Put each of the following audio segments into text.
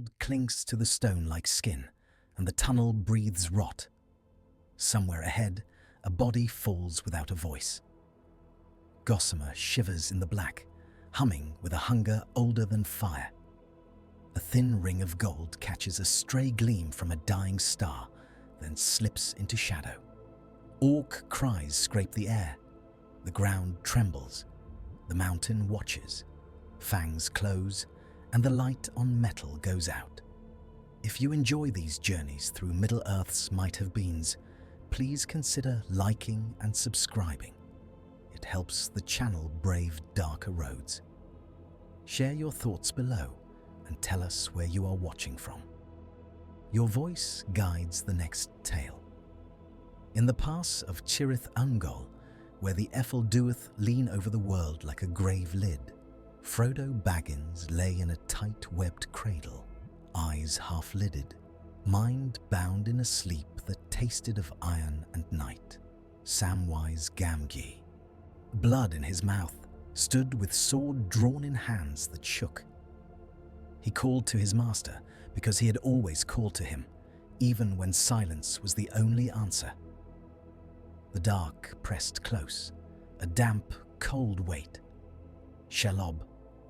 gold clings to the stone like skin, and the tunnel breathes rot. Somewhere ahead, a body falls without a voice. Gossamer shivers in the black, humming with a hunger older than fire. A thin ring of gold catches a stray gleam from a dying star, then slips into shadow. Orc cries scrape the air. The ground trembles. The mountain watches. Fangs close, and the light on metal goes out. If you enjoy these journeys through Middle-earth's might-have-beens, please consider liking and subscribing. It helps the channel brave darker roads. Share your thoughts below and tell us where you are watching from. Your voice guides the next tale. In the pass of Cirith Ungol, where the Ephel-Duath lean over the world like a grave lid, Frodo Baggins lay in a tight-webbed cradle, eyes half-lidded, mind bound in a sleep that tasted of iron and night. Samwise Gamgee, blood in his mouth, stood with sword drawn in hands that shook. He called to his master because he had always called to him, even when silence was the only answer. The dark pressed close, a damp, cold weight. Shelob,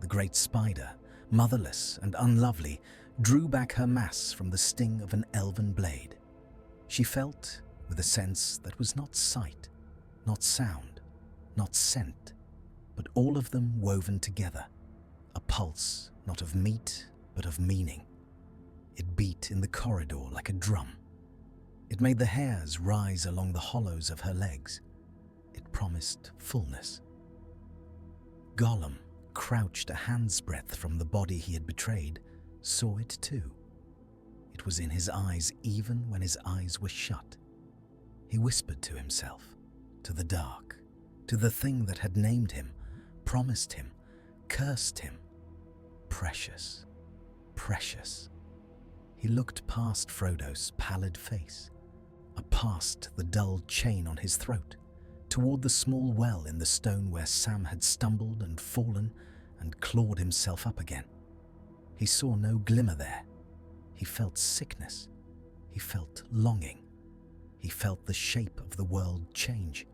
the great spider, motherless and unlovely, drew back her mass from the sting of an elven blade. She felt with a sense that was not sight, not sound, not scent, but all of them woven together, a pulse not of meat but of meaning. It beat in the corridor like a drum. It made the hairs rise along the hollows of her legs. It promised fullness. Gollum, crouched a hand's breadth from the body he had betrayed, saw it too. It was in his eyes even when his eyes were shut. He whispered to himself, to the dark, to the thing that had named him, promised him, cursed him. Precious, precious. He looked past Frodo's pallid face, past the dull chain on his throat, toward the small well in the stone where Sam had stumbled and fallen and clawed himself up again. He saw no glimmer there. He felt sickness. He felt longing. He felt the shape of the world change.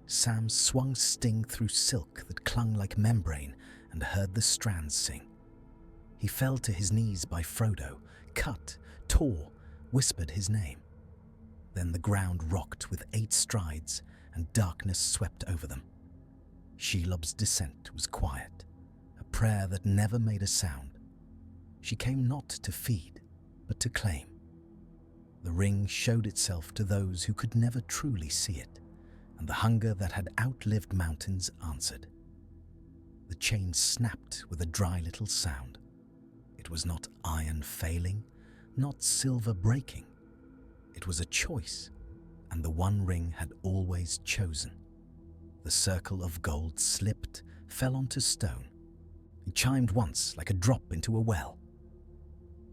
Sam swung Sting through silk that clung like membrane and heard the strands sing. He fell to his knees by Frodo, cut, tore, whispered his name. Then the ground rocked with 8 strides and darkness swept over them. Shelob's descent was quiet, a prayer that never made a sound. She came not to feed, but to claim. The ring showed itself to those who could never truly see it, and the hunger that had outlived mountains answered. The chain snapped with a dry little sound. It was not iron failing, not silver breaking. It was a choice, and the One Ring had always chosen. The circle of gold slipped, fell onto stone. It chimed once like a drop into a well.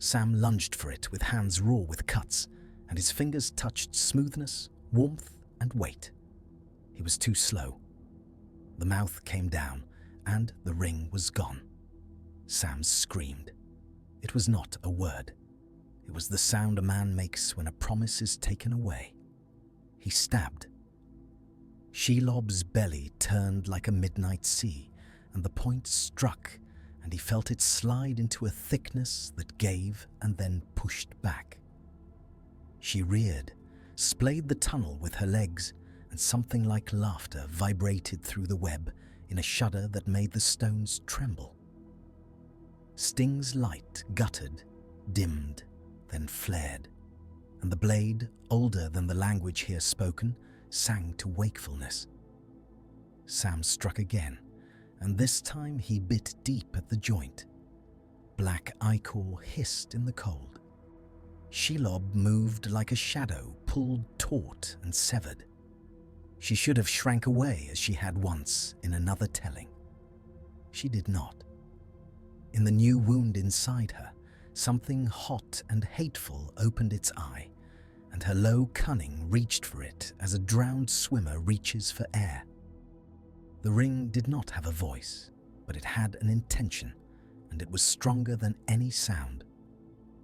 Sam lunged for it with hands raw with cuts, and his fingers touched smoothness, warmth, and weight. He was too slow. The mouth came down, and the ring was gone. Sam screamed. It was not a word. It was the sound a man makes when a promise is taken away. He stabbed. Shelob's belly turned like a midnight sea, and the point struck, and he felt it slide into a thickness that gave and then pushed back. She reared, splayed the tunnel with her legs, and something like laughter vibrated through the web in a shudder that made the stones tremble. Sting's light guttered, dimmed, then flared, and the blade, older than the language here spoken, sang to wakefulness. Sam struck again, and this time he bit deep at the joint. Black ichor hissed in the cold. Shelob moved like a shadow, pulled taut and severed. She should have shrank away as she had once in another telling. She did not. In the new wound inside her, something hot and hateful opened its eye, and her low cunning reached for it as a drowned swimmer reaches for air. The ring did not have a voice, but it had an intention, and it was stronger than any sound.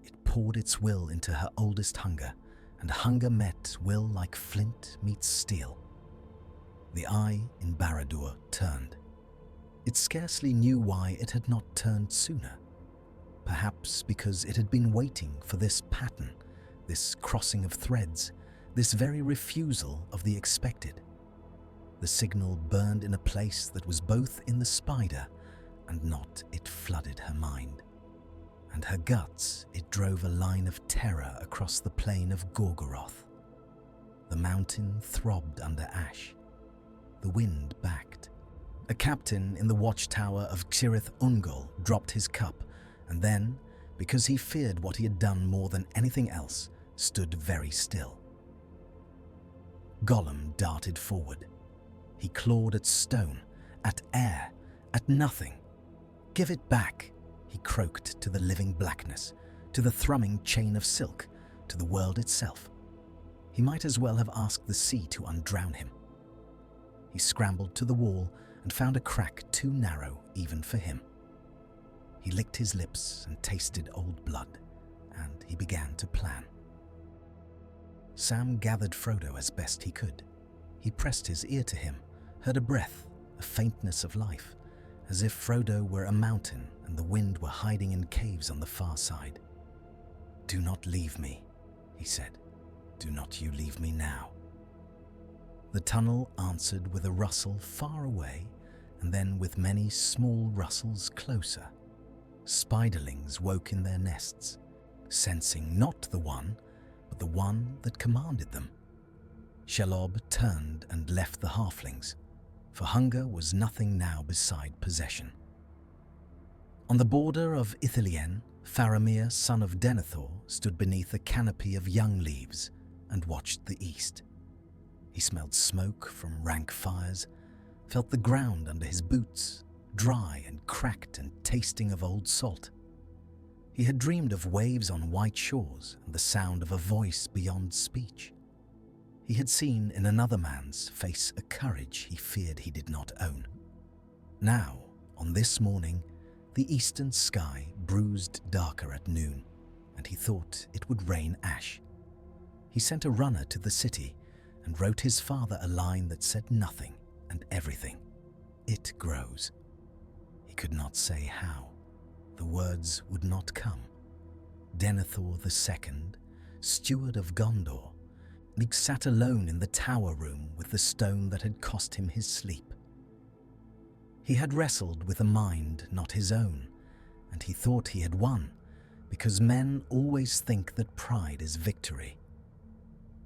It poured its will into her oldest hunger, and hunger met will like flint meets steel. The eye in Barad-dûr turned. It scarcely knew why it had not turned sooner. Perhaps because it had been waiting for this pattern, this crossing of threads, this very refusal of the expected. The signal burned in a place that was both in the spider and not. It flooded her mind. And her guts, it drove a line of terror across the plain of Gorgoroth. The mountain throbbed under ash. The wind backed. A captain in the watchtower of Cirith Ungol dropped his cup, and then, because he feared what he had done more than anything else, stood very still. Gollum darted forward. He clawed at stone, at air, at nothing. "Give it back," he croaked to the living blackness, to the thrumming chain of silk, to the world itself. He might as well have asked the sea to undrown him. He scrambled to the wall and found a crack too narrow even for him. He licked his lips and tasted old blood, and he began to plan. Sam gathered Frodo as best he could. He pressed his ear to him, heard a breath, a faintness of life, as if Frodo were a mountain and the wind were hiding in caves on the far side. "Do not leave me," he said. "Do not you leave me now." The tunnel answered with a rustle far away, and then with many small rustles closer. Spiderlings woke in their nests, sensing not the one, but the one that commanded them. Shelob turned and left the halflings, for hunger was nothing now beside possession. On the border of Ithilien, Faramir, son of Denethor, stood beneath a canopy of young leaves and watched the east. He smelled smoke from rank fires, felt the ground under his boots, dry and cracked and tasting of old salt. He had dreamed of waves on white shores and the sound of a voice beyond speech. He had seen in another man's face a courage he feared he did not own. Now, on this morning, the eastern sky bruised darker at noon, and he thought it would rain ash. He sent a runner to the city and wrote his father a line that said nothing and everything. It grows. He could not say how. The words would not come. Denethor II, steward of Gondor, sat alone in the tower room with the stone that had cost him his sleep. He had wrestled with a mind not his own, and he thought he had won, because men always think that pride is victory.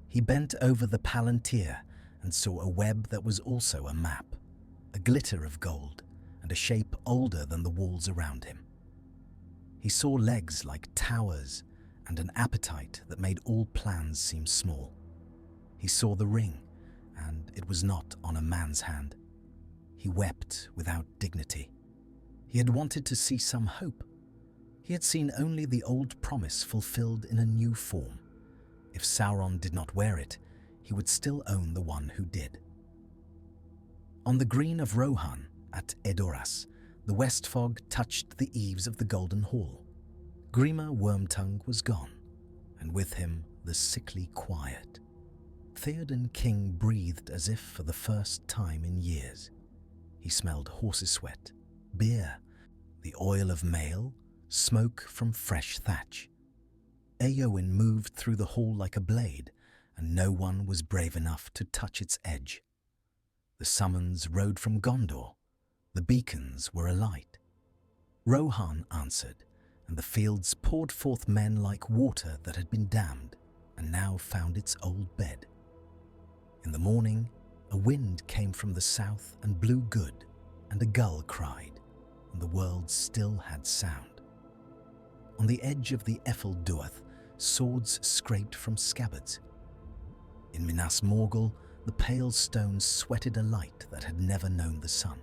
He bent over the palantir and saw a web that was also a map, a glitter of gold, and a shape older than the walls around him. He saw legs like towers and an appetite that made all plans seem small. He saw the ring, and it was not on a man's hand. He wept without dignity. He had wanted to see some hope. He had seen only the old promise fulfilled in a new form. If Sauron did not wear it, he would still own the one who did. On the green of Rohan, at Edoras, the west fog touched the eaves of the Golden Hall. Grima Wormtongue was gone, and with him the sickly quiet. Theoden King breathed as if for the first time in years. He smelled horse's sweat, beer, the oil of mail, smoke from fresh thatch. Eowyn moved through the hall like a blade, and no one was brave enough to touch its edge. The summons rode from Gondor. The beacons were alight. Rohan answered, and the fields poured forth men like water that had been dammed and now found its old bed. In the morning, a wind came from the south and blew good, and a gull cried, and the world still had sound. On the edge of the Ephel Duath, swords scraped from scabbards. In Minas Morgul, the pale stones sweated a light that had never known the sun.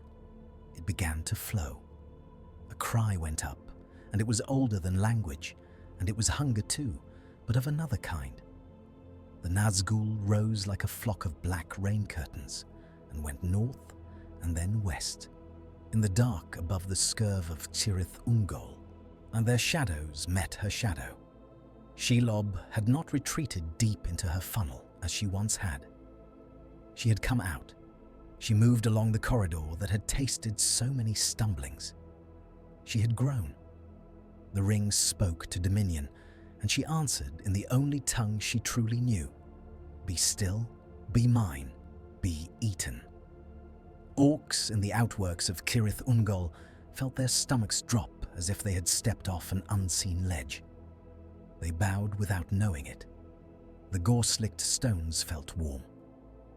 It began to flow. A cry went up, and it was older than language, and it was hunger too, but of another kind. The Nazgûl rose like a flock of black rain curtains, and went north and then west, in the dark above the scurve of Cirith Ungol, and their shadows met her shadow. Shelob had not retreated deep into her funnel as she once had. She had come out. She moved along the corridor that had tasted so many stumblings. She had grown. The ring spoke to Dominion, and she answered in the only tongue she truly knew. Be still, be mine, be eaten. Orcs in the outworks of Cirith Ungol felt their stomachs drop as if they had stepped off an unseen ledge. They bowed without knowing it. The gore-slicked stones felt warm.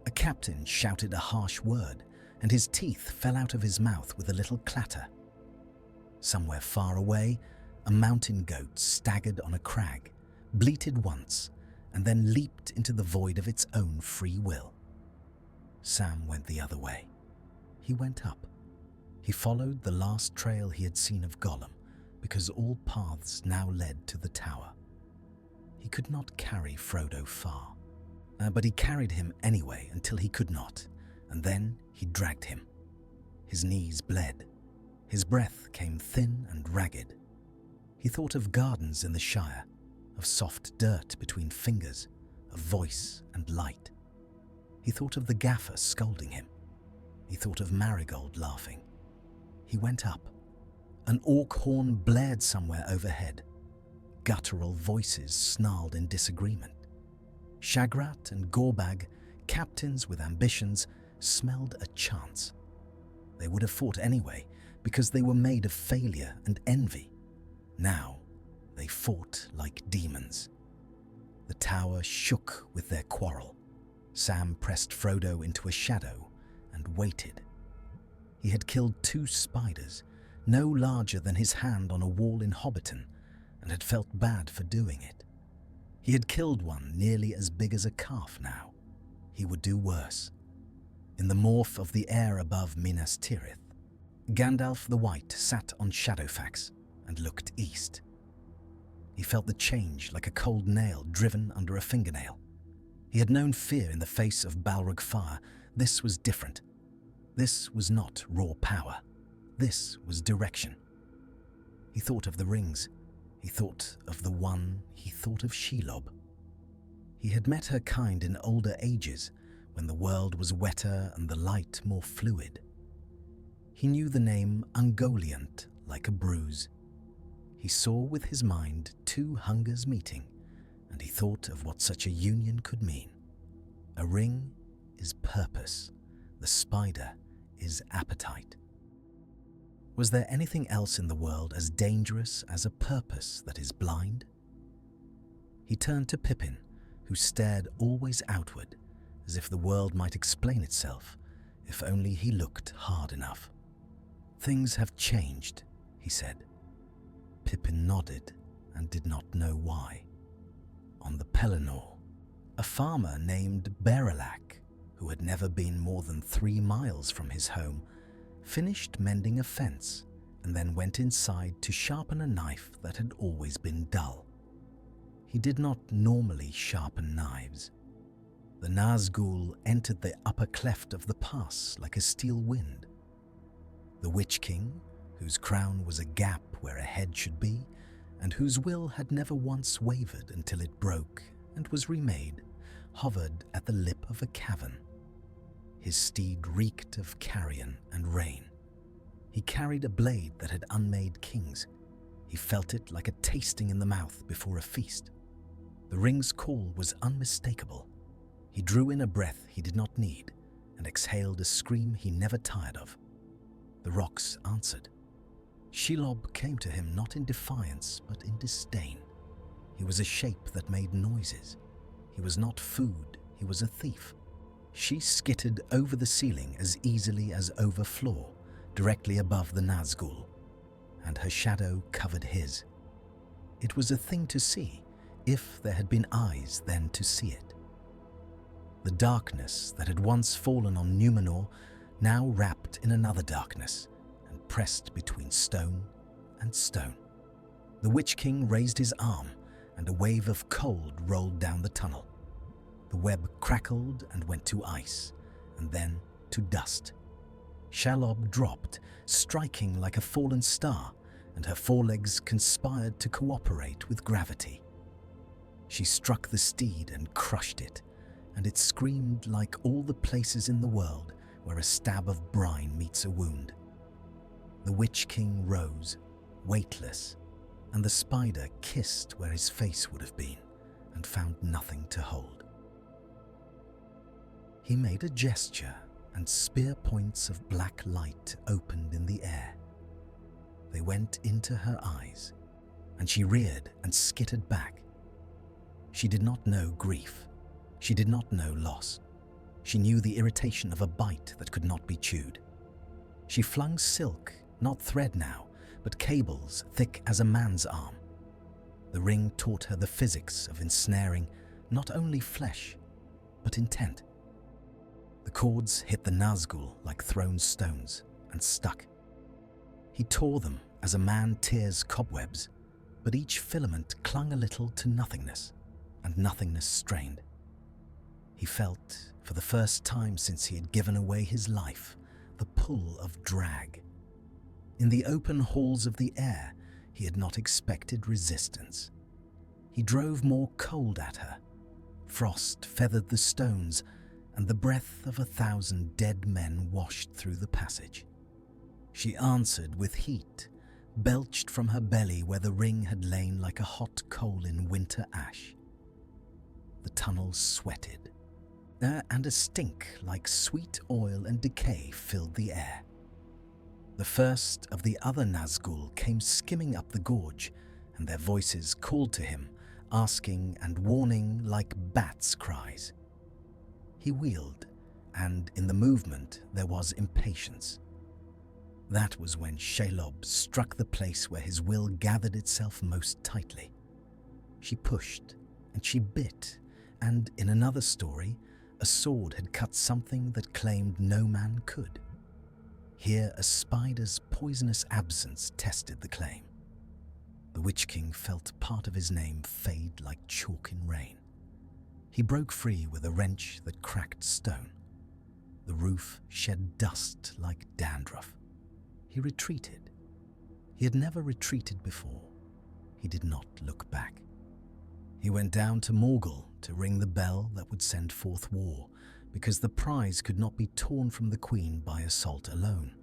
A captain shouted a harsh word, and his teeth fell out of his mouth with a little clatter. Somewhere far away, a mountain goat staggered on a crag, bleated once, and then leaped into the void of its own free will. Sam went the other way. He went up. He followed the last trail he had seen of Gollum, because all paths now led to the tower. He could not carry Frodo far, but he carried him anyway until he could not, and then he dragged him. His knees bled. His breath came thin and ragged. He thought of gardens in the Shire, of soft dirt between fingers, of voice and light. He thought of the gaffer scolding him. He thought of Marigold laughing. He went up. An orc horn blared somewhere overhead. Guttural voices snarled in disagreement. Shagrat and Gorbag, captains with ambitions, smelled a chance. They would have fought anyway, because they were made of failure and envy. Now, they fought like demons. The tower shook with their quarrel. Sam pressed Frodo into a shadow and waited. He had killed 2 spiders, no larger than his hand on a wall in Hobbiton, and had felt bad for doing it. He had killed one nearly as big as a calf now. He would do worse. In the morph of the air above Minas Tirith, Gandalf the White sat on Shadowfax and looked east. He felt the change like a cold nail driven under a fingernail. He had known fear in the face of Balrog fire. This was different. This was not raw power. This was direction. He thought of the rings. He thought of the one. He thought of Shelob. He had met her kind in older ages, when the world was wetter and the light more fluid. He knew the name Ungoliant like a bruise. He saw with his mind 2 hungers meeting, and he thought of what such a union could mean. A ring is purpose. The spider is appetite. Was there anything else in the world as dangerous as a purpose that is blind? He turned to Pippin, who stared always outward, as if the world might explain itself, if only he looked hard enough. Things have changed, he said. Pippin nodded and did not know why. On the Pelennor, a farmer named Berelac, who had never been more than 3 miles from his home, finished mending a fence and then went inside to sharpen a knife that had always been dull. He did not normally sharpen knives. The Nazgûl entered the upper cleft of the pass like a steel wind. The Witch King, whose crown was a gap where a head should be, and whose will had never once wavered until it broke and was remade, hovered at the lip of a cavern. His steed reeked of carrion and rain. He carried a blade that had unmade kings. He felt it like a tasting in the mouth before a feast. The ring's call was unmistakable. He drew in a breath he did not need and exhaled a scream he never tired of. The rocks answered. Shelob came to him not in defiance but in disdain. He was a shape that made noises. He was not food, he was a thief. She skittered over the ceiling as easily as over floor, directly above the Nazgûl, and her shadow covered his. It was a thing to see, if there had been eyes then to see it. The darkness that had once fallen on Numenor now wrapped in another darkness and pressed between stone and stone. The Witch King raised his arm, and a wave of cold rolled down the tunnel. The web crackled and went to ice, and then to dust. Shelob dropped, striking like a fallen star, and her forelegs conspired to cooperate with gravity. She struck the steed and crushed it, and it screamed like all the places in the world where a stab of brine meets a wound. The Witch King rose, weightless, and the spider kissed where his face would have been and found nothing to hold. He made a gesture, and spear points of black light opened in the air. They went into her eyes, and she reared and skittered back. She did not know grief. She did not know loss. She knew the irritation of a bite that could not be chewed. She flung silk, not thread now, but cables thick as a man's arm. The ring taught her the physics of ensnaring not only flesh, but intent. The cords hit the Nazgûl like thrown stones and stuck. He tore them as a man tears cobwebs, but each filament clung a little to nothingness, and nothingness strained. He felt, for the first time since he had given away his life, the pull of drag. In the open halls of the air, he had not expected resistance. He drove more cold at her. Frost feathered the stones, and the breath of 1,000 dead men washed through the passage. She answered with heat, belched from her belly where the ring had lain like a hot coal in winter ash. The tunnel sweated, and a stink like sweet oil and decay filled the air. The first of the other Nazgûl came skimming up the gorge, and their voices called to him, asking and warning like bats' cries. He wheeled, and in the movement there was impatience. That was when Shelob struck the place where his will gathered itself most tightly. She pushed, and she bit, and in another story, a sword had cut something that claimed no man could. Here a spider's poisonous absence tested the claim. The Witch King felt part of his name fade like chalk in rain. He broke free with a wrench that cracked stone. The roof shed dust like dandruff. He retreated. He had never retreated before. He did not look back. He went down to Mordor to ring the bell that would send forth war, because the prize could not be torn from the Queen by assault alone.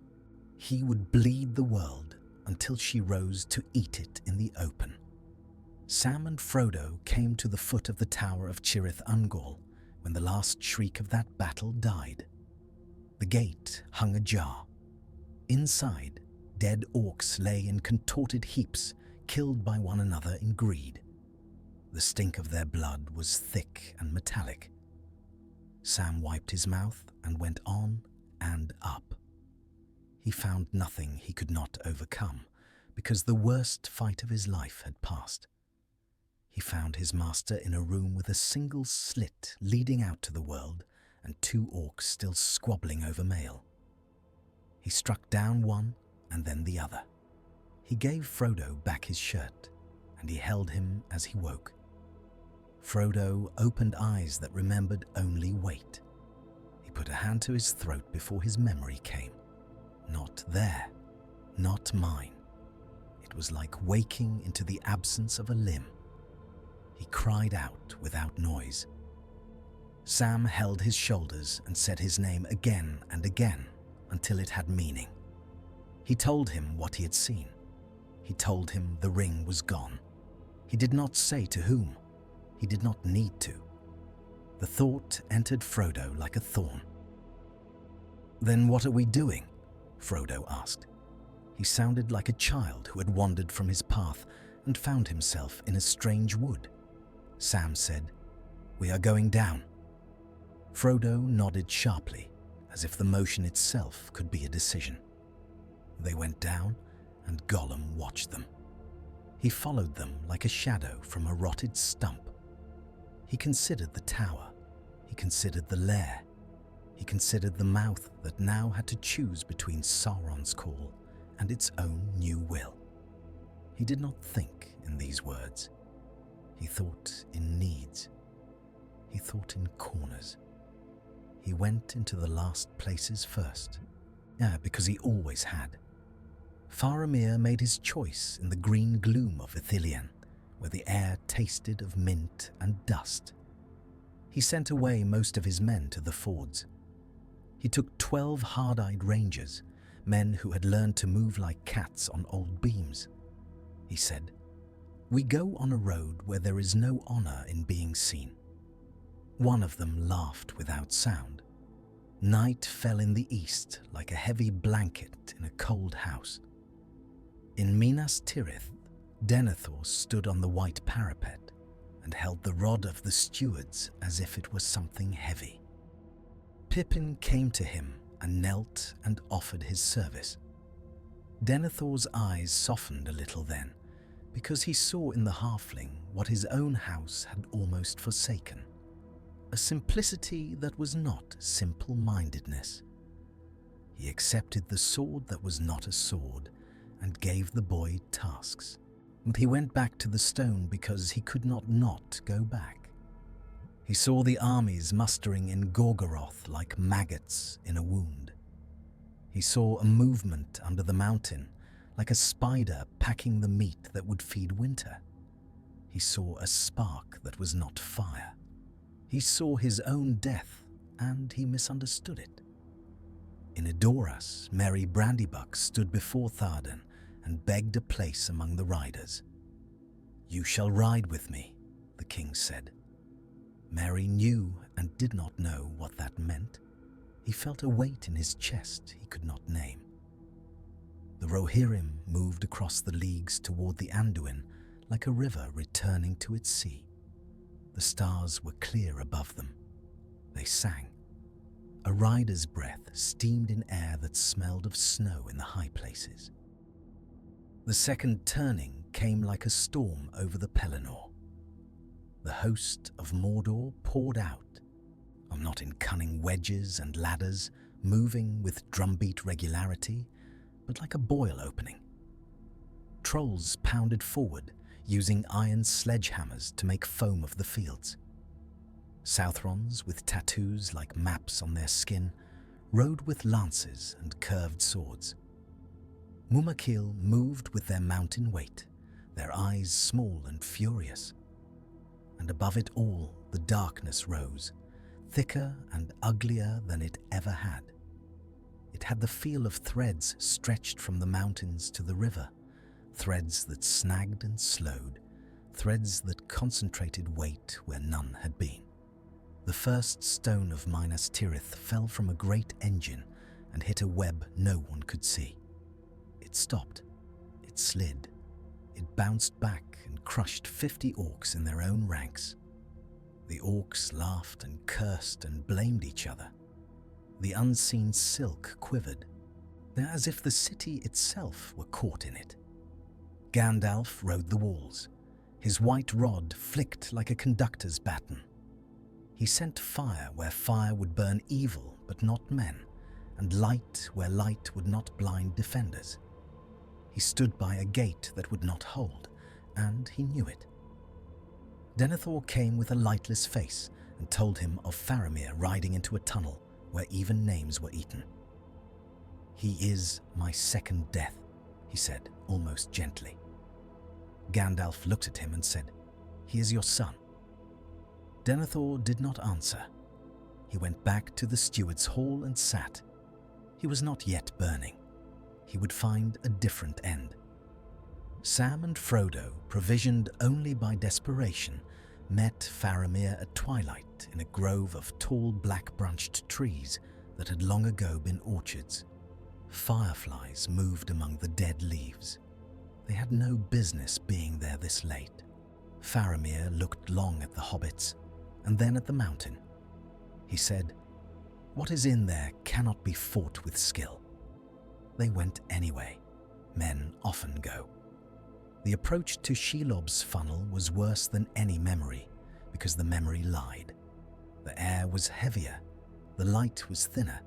He would bleed the world until she rose to eat it in the open. Sam and Frodo came to the foot of the tower of Cirith Ungol when the last shriek of that battle died. The gate hung ajar. Inside, dead orcs lay in contorted heaps, killed by one another in greed. The stink of their blood was thick and metallic. Sam wiped his mouth and went on and up. He found nothing he could not overcome, because the worst fight of his life had passed. He found his master in a room with a single slit leading out to the world and 2 orcs still squabbling over mail. He struck down one and then the other. He gave Frodo back his shirt, and he held him as he woke. Frodo opened eyes that remembered only wait. He put a hand to his throat before his memory came. Not there, not mine. It was like waking into the absence of a limb. He cried out without noise. Sam held his shoulders and said his name again and again until it had meaning. He told him what he had seen. He told him the ring was gone. He did not say to whom. He did not need to. The thought entered Frodo like a thorn. "Then what are we doing?" Frodo asked. He sounded like a child who had wandered from his path and found himself in a strange wood. Sam said, "We are going down." Frodo nodded sharply, as if the motion itself could be a decision. They went down, and Gollum watched them. He followed them like a shadow from a rotted stump. He considered the tower. He considered the lair. He considered the mouth that now had to choose between Sauron's call and its own new will. He did not think in these words. He thought in needs. He thought in corners. He went into the last places first. Because he always had. Faramir made his choice in the green gloom of Ithilien, where the air tasted of mint and dust. He sent away most of his men to the fords. He took 12 hard-eyed rangers, men who had learned to move like cats on old beams. He said, "We go on a road where there is no honor in being seen." One of them laughed without sound. Night fell in the east like a heavy blanket in a cold house. In Minas Tirith, Denethor stood on the white parapet and held the rod of the stewards as if it was something heavy. Pippin came to him and knelt and offered his service. Denethor's eyes softened a little then, because he saw in the halfling what his own house had almost forsaken, a simplicity that was not simple-mindedness. He accepted the sword that was not a sword and gave the boy tasks. And he went back to the stone because he could not go back. He saw the armies mustering in Gorgoroth like maggots in a wound. He saw a movement under the mountain, like a spider packing the meat that would feed winter. He saw a spark that was not fire. He saw his own death, and he misunderstood it. In Edoras, Merry Brandybuck stood before Thardan and begged a place among the riders. "You shall ride with me," the king said. Merry knew and did not know what that meant. He felt a weight in his chest he could not name. The Rohirrim moved across the leagues toward the Anduin like a river returning to its sea. The stars were clear above them. They sang. A rider's breath steamed in air that smelled of snow in the high places. The second turning came like a storm over the Pelennor. The host of Mordor poured out, not in cunning wedges and ladders, moving with drumbeat regularity, but like a boil opening. Trolls pounded forward, using iron sledgehammers to make foam of the fields. Southrons, with tattoos like maps on their skin, rode with lances and curved swords. Mumakil moved with their mountain weight, their eyes small and furious. And above it all, the darkness rose, thicker and uglier than it ever had. It had the feel of threads stretched from the mountains to the river, threads that snagged and slowed, threads that concentrated weight where none had been. The first stone of Minas Tirith fell from a great engine and hit a web no one could see. It stopped. It slid. It bounced back and crushed 50 orcs in their own ranks. The orcs laughed and cursed and blamed each other. The unseen silk quivered, as if the city itself were caught in it. Gandalf rode the walls. His white rod flicked like a conductor's baton. He sent fire where fire would burn evil but not men, and light where light would not blind defenders. He stood by a gate that would not hold, and he knew it. Denethor came with a lightless face and told him of Faramir riding into a tunnel where even names were eaten. "He is my second death," he said, almost gently. Gandalf looked at him and said, "He is your son." Denethor did not answer. He went back to the steward's hall and sat. He was not yet burning. He would find a different end. Sam and Frodo, provisioned only by desperation, met Faramir at twilight in a grove of tall black-branched trees that had long ago been orchards. Fireflies moved among the dead leaves. They had no business being there this late. Faramir looked long at the hobbits and then at the mountain. He said, "What is in there cannot be fought with skill." They went anyway. Men often go. The approach to Shelob's funnel was worse than any memory, because the memory lied. The air was heavier, the light was thinner.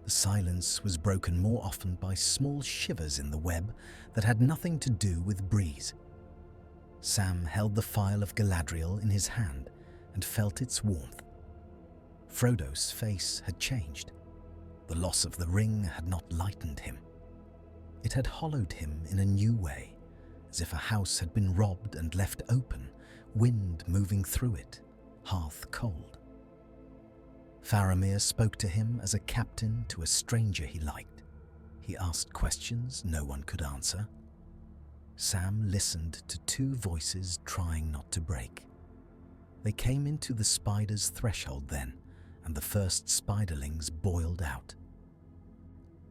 The silence was broken more often by small shivers in the web that had nothing to do with breeze. Sam held the phial of Galadriel in his hand and felt its warmth. Frodo's face had changed. The loss of the ring had not lightened him. It had hollowed him in a new way, as if a house had been robbed and left open, wind moving through it, hearth cold. Faramir spoke to him as a captain to a stranger he liked. He asked questions no one could answer. Sam listened to two voices trying not to break. They came into the spider's threshold then, and the first spiderlings boiled out.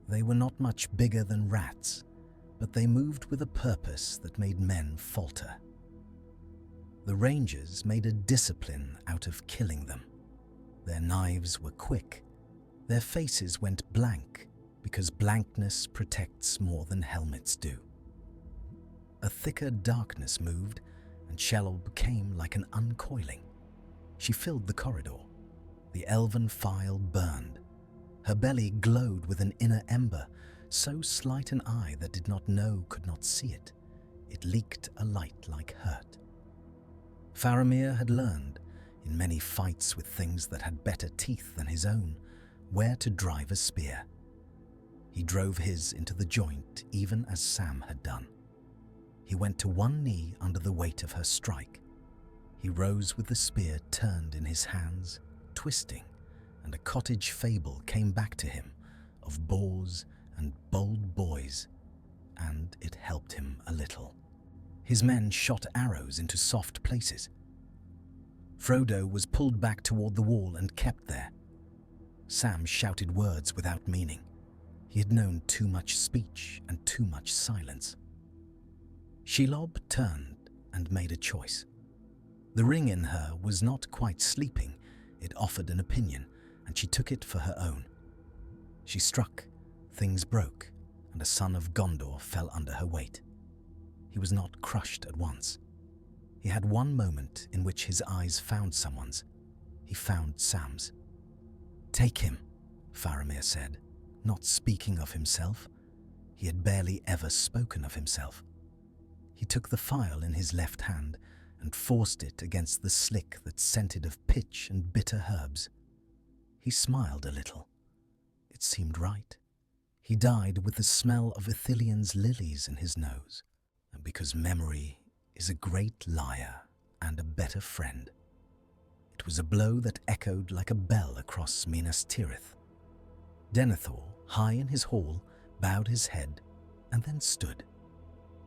They were not much bigger than rats, but they moved with a purpose that made men falter. The rangers made a discipline out of killing them. Their knives were quick. Their faces went blank, because blankness protects more than helmets do. A thicker darkness moved, and Shelob came like an uncoiling. She filled the corridor. The elven file burned. Her belly glowed with an inner ember, so slight an eye that did not know could not see it. It leaked a light like hurt. Faramir had learned, in many fights with things that had better teeth than his own, where to drive a spear. He drove his into the joint even as Sam had done. He went to one knee under the weight of her strike. He rose with the spear turned in his hands, twisting, and a cottage fable came back to him of boars and bold boys, and it helped him a little. His men shot arrows into soft places. Frodo was pulled back toward the wall and kept there. Sam shouted words without meaning. He had known too much speech and too much silence. Shelob turned and made a choice. The ring in her was not quite sleeping. It offered an opinion, and she took it for her own. She struck, things broke, and a son of Gondor fell under her weight. He was not crushed at once. He had one moment in which his eyes found someone's. He found Sam's. "Take him," Faramir said, not speaking of himself. He had barely ever spoken of himself. He took the file in his left hand and forced it against the slick that scented of pitch and bitter herbs. He smiled a little. It seemed right. He died with the smell of Ithilion's lilies in his nose, and because memory is a great liar and a better friend. It was a blow that echoed like a bell across Minas Tirith. Denethor, high in his hall, bowed his head and then stood.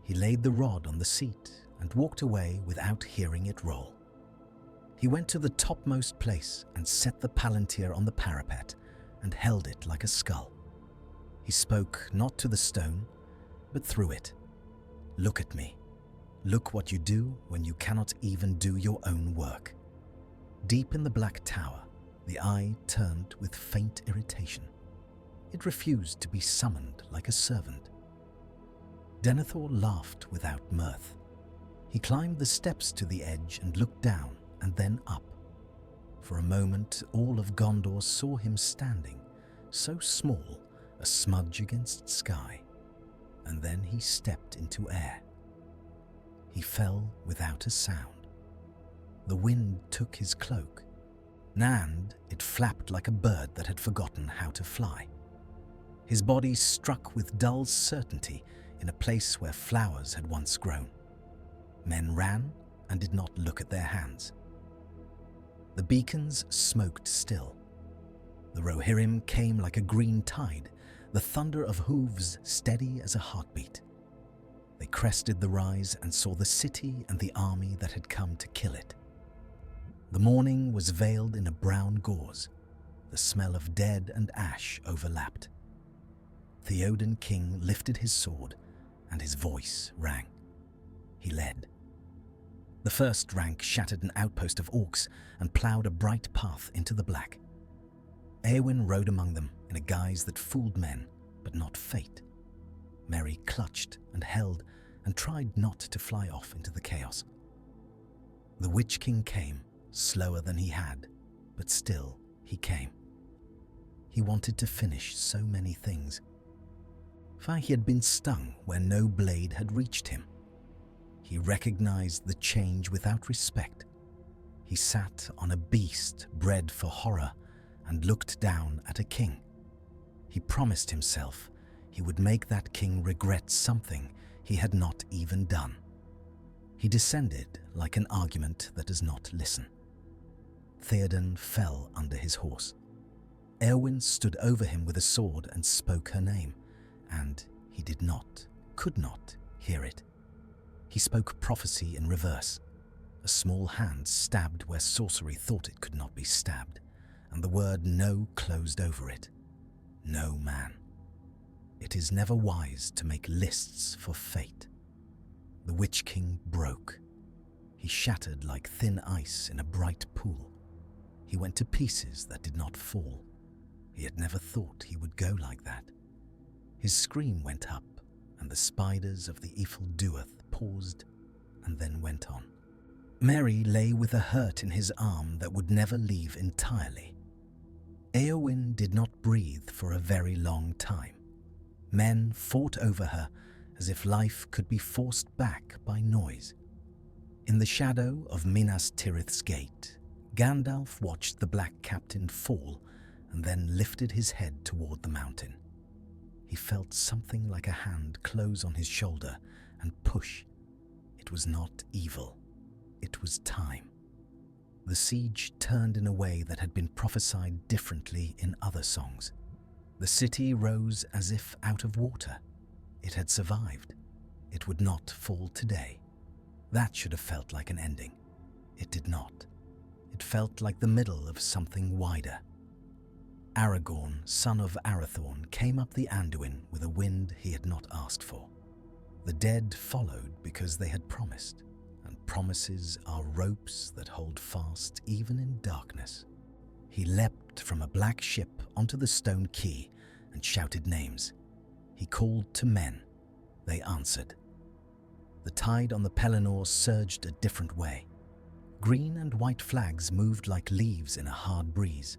He laid the rod on the seat and walked away without hearing it roll. He went to the topmost place and set the palantir on the parapet and held it like a skull. He spoke not to the stone, but through it. "Look at me. Look what you do when you cannot even do your own work." Deep in the black tower, the eye turned with faint irritation. It refused to be summoned like a servant. Denethor laughed without mirth. He climbed the steps to the edge and looked down and then up. For a moment, all of Gondor saw him standing, so small, a smudge against sky, and then he stepped into air. He fell without a sound. The wind took his cloak, and it flapped like a bird that had forgotten how to fly. His body struck with dull certainty in a place where flowers had once grown. Men ran and did not look at their hands. The beacons smoked still. The Rohirrim came like a green tide, the thunder of hooves steady as a heartbeat. They crested the rise and saw the city and the army that had come to kill it. The morning was veiled in a brown gauze. The smell of dead and ash overlapped. Theoden King lifted his sword, and his voice rang. He led. The first rank shattered an outpost of orcs and ploughed a bright path into the black. Éowyn rode among them in a guise that fooled men, but not fate. Merry clutched and held and tried not to fly off into the chaos. The Witch King came, slower than he had, but still he came. He wanted to finish so many things. For he had been stung where no blade had reached him. He recognized the change without respect. He sat on a beast bred for horror and looked down at a king. He promised himself he would make that king regret something he had not even done. He descended like an argument that does not listen. Theoden fell under his horse. Éowyn stood over him with a sword and spoke her name, and he could not hear it. He spoke prophecy in reverse. A small hand stabbed where sorcery thought it could not be stabbed, and the word no closed over it. No man. It is never wise to make lists for fate. The Witch King broke. He shattered like thin ice in a bright pool. He went to pieces that did not fall. He had never thought he would go like that. His scream went up, and the spiders of the Ephel Duath paused and then went on. Merry lay with a hurt in his arm that would never leave entirely. Éowyn did not breathe for a very long time. Men fought over her as if life could be forced back by noise. In the shadow of Minas Tirith's gate, Gandalf watched the Black Captain fall and then lifted his head toward the mountain. He felt something like a hand close on his shoulder and push. It was not evil. It was time. The siege turned in a way that had been prophesied differently in other songs. The city rose as if out of water. It had survived. It would not fall today. That should have felt like an ending. It did not. It felt like the middle of something wider. Aragorn, son of Arathorn, came up the Anduin with a wind he had not asked for. The dead followed because they had promised, and promises are ropes that hold fast even in darkness. He leapt from a black ship onto the stone quay and shouted names. He called to men. They answered. The tide on the Pelennor surged a different way. Green and white flags moved like leaves in a hard breeze.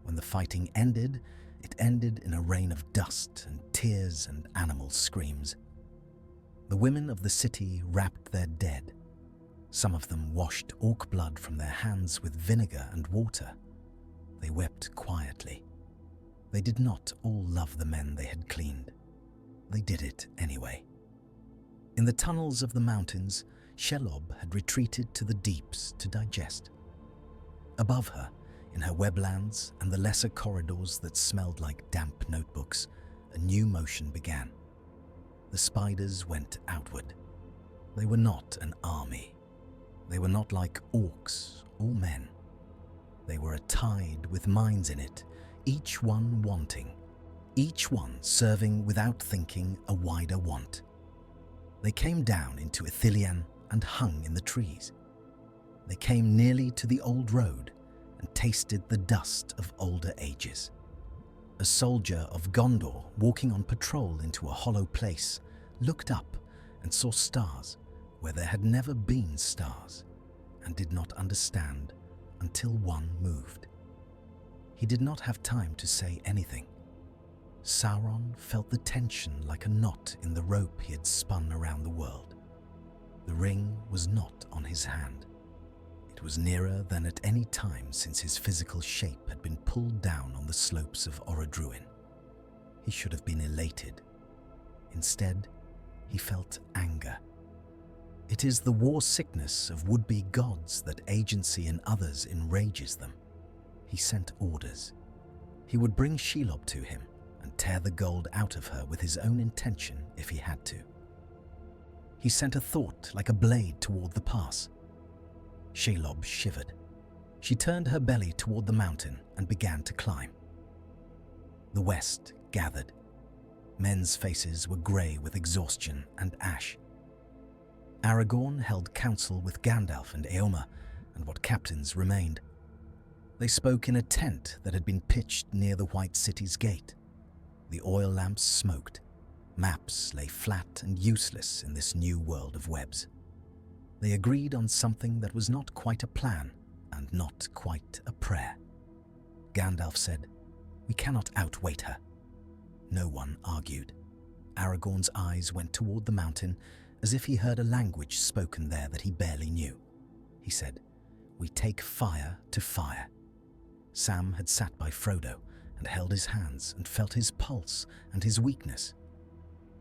When the fighting ended, it ended in a rain of dust and tears and animal screams. The women of the city wrapped their dead. Some of them washed orc blood from their hands with vinegar and water. They wept quietly. They did not all love the men they had cleaned. They did it anyway. In the tunnels of the mountains, Shelob had retreated to the deeps to digest. Above her, in her weblands and the lesser corridors that smelled like damp notebooks, a new motion began. The spiders went outward. They were not an army. They were not like orcs or men. They were a tide with minds in it, each one wanting, each one serving without thinking a wider want. They came down into Ithilien and hung in the trees. They came nearly to the old road and tasted the dust of older ages. A soldier of Gondor walking on patrol into a hollow place looked up and saw stars where there had never been stars, and did not understand until one moved. He did not have time to say anything. Sauron felt the tension like a knot in the rope he had spun around the world. The ring was not on his hand. It was nearer than at any time since his physical shape had been pulled down on the slopes of Orodruin. He should have been elated. Instead, he felt anger. It is the war sickness of would-be gods that agency in others enrages them. He sent orders. He would bring Shelob to him and tear the gold out of her with his own intention if he had to. He sent a thought like a blade toward the pass. Shelob shivered. She turned her belly toward the mountain and began to climb. The west gathered. Men's faces were grey with exhaustion and ash. Aragorn held council with Gandalf and Éomer and what captains remained. They spoke in a tent that had been pitched near the White City's gate. The oil lamps smoked. Maps lay flat and useless in this new world of webs. They agreed on something that was not quite a plan and not quite a prayer. Gandalf said, "We cannot outwait her." No one argued. Aragorn's eyes went toward the mountain as if he heard a language spoken there that he barely knew. He said, "We take fire to fire." Sam had sat by Frodo and held his hands and felt his pulse and his weakness.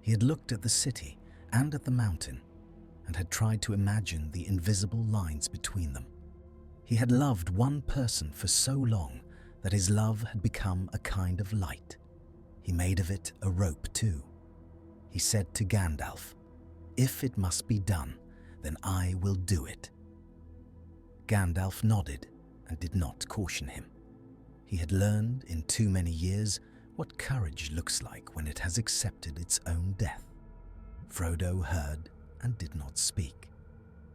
He had looked at the city and at the mountain, and had tried to imagine the invisible lines between them. He had loved one person for so long that his love had become a kind of light. He made of it a rope too. He said to Gandalf, "If it must be done, then I will do it." Gandalf nodded and did not caution him. He had learned in too many years what courage looks like when it has accepted its own death. Frodo heard and did not speak.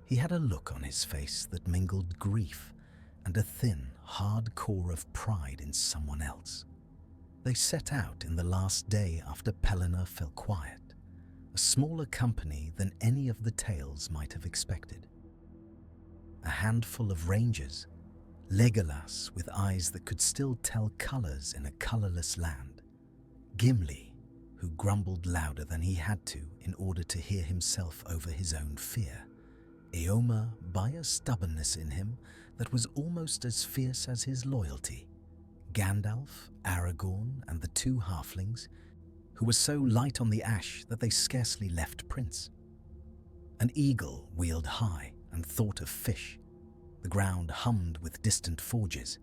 He had a look on his face that mingled grief and a thin, hard core of pride in someone else. They set out in the last day after Pelennor fell quiet, a smaller company than any of the tales might have expected. A handful of rangers, Legolas with eyes that could still tell colours in a colourless land, Gimli, who grumbled louder than he had to in order to hear himself over his own fear, Eomer by a stubbornness in him that was almost as fierce as his loyalty, Gandalf, Aragorn, and the two halflings, who were so light on the ash that they scarcely left prints. An eagle wheeled high and thought of fish. The ground hummed with distant forges.